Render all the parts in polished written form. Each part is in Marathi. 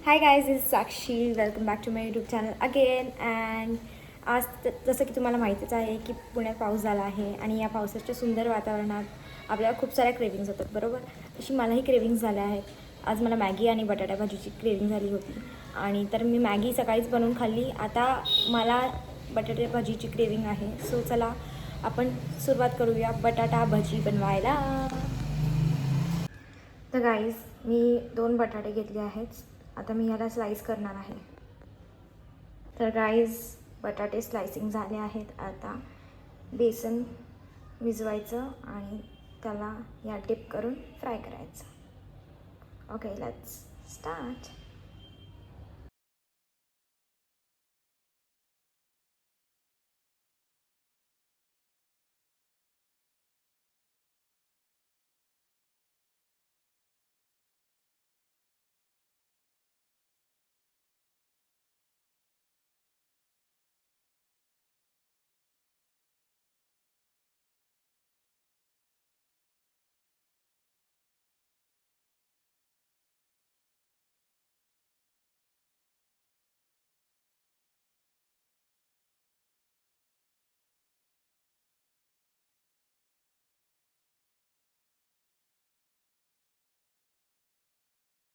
High guys, is Sakshi. Welcome back to my YouTube channel again. And आज जसं की तुम्हाला माहितीच आहे की पुण्यात पाऊस झाला आहे आणि या पावसाच्या सुंदर वातावरणात आपल्याला खूप साऱ्या क्रेविंग्स होतात, बरोबर. तशी मलाही क्रेविंग्स झाल्या आहेत. आज मला मॅगी आणि बटाटा भाजीची क्रेविंग झाली होती आणि तर मी मॅगी सकाळीच बनवून खाल्ली. आता मला बटाटा भाजीची क्रेविंग आहे. सो चला आपण सुरुवात करूया बटाटा भजी बनवायला. तर गाईज, मी 2 बटाटे घेतले आहेत. आता मी याला स्लाईस करणार आहे. तर गाईज, बटाटे स्लायसिंग झाले आहेत. आता बेसन भिजवायचं आणि त्याला या डिप करून फ्राय करायचं. Okay, let's start.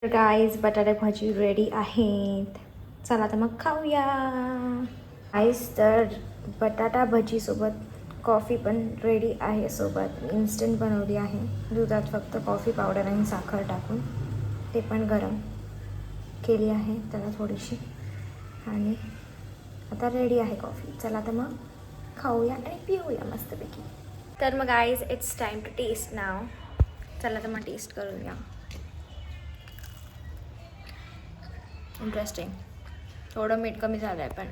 तर गाईज, बटाटे भाजी रेडी आहेत. चला तर मग खाऊया. गाईज, तर बटाटा भजीसोबत कॉफी पण रेडी आहे. सोबत इन्स्टंट बनवली आहे, दुधात फक्त कॉफी पावडर आणि साखर टाकून, ते पण गरम केली आहे त्याला थोडीशी. आणि आता रेडी आहे कॉफी. चला तर मग खाऊया आणि पिऊया मस्तपैकी. तर मग guys, it's time to taste now. चला तर मग टेस्ट करूया. इंटरेस्टिंग. थोडं मीठ कमी झालं आहे पण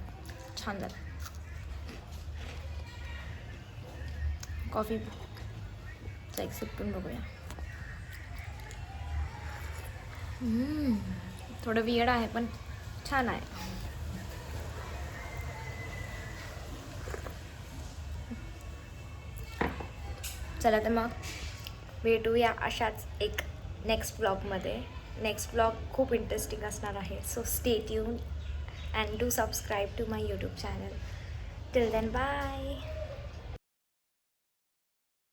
छान झालं. कॉफीचा एक सिप पण बघूया. थोडं वियर्ड आहे पण छान आहे. चला तर मग भेटूया अशाच एक नेक्स्ट ब्लॉगमध्ये. नेक्स्ट ब्लॉग खूप इंटरेस्टिंग असणार आहे. So stay tune and do subscribe to my YouTube channel. Till then, bye.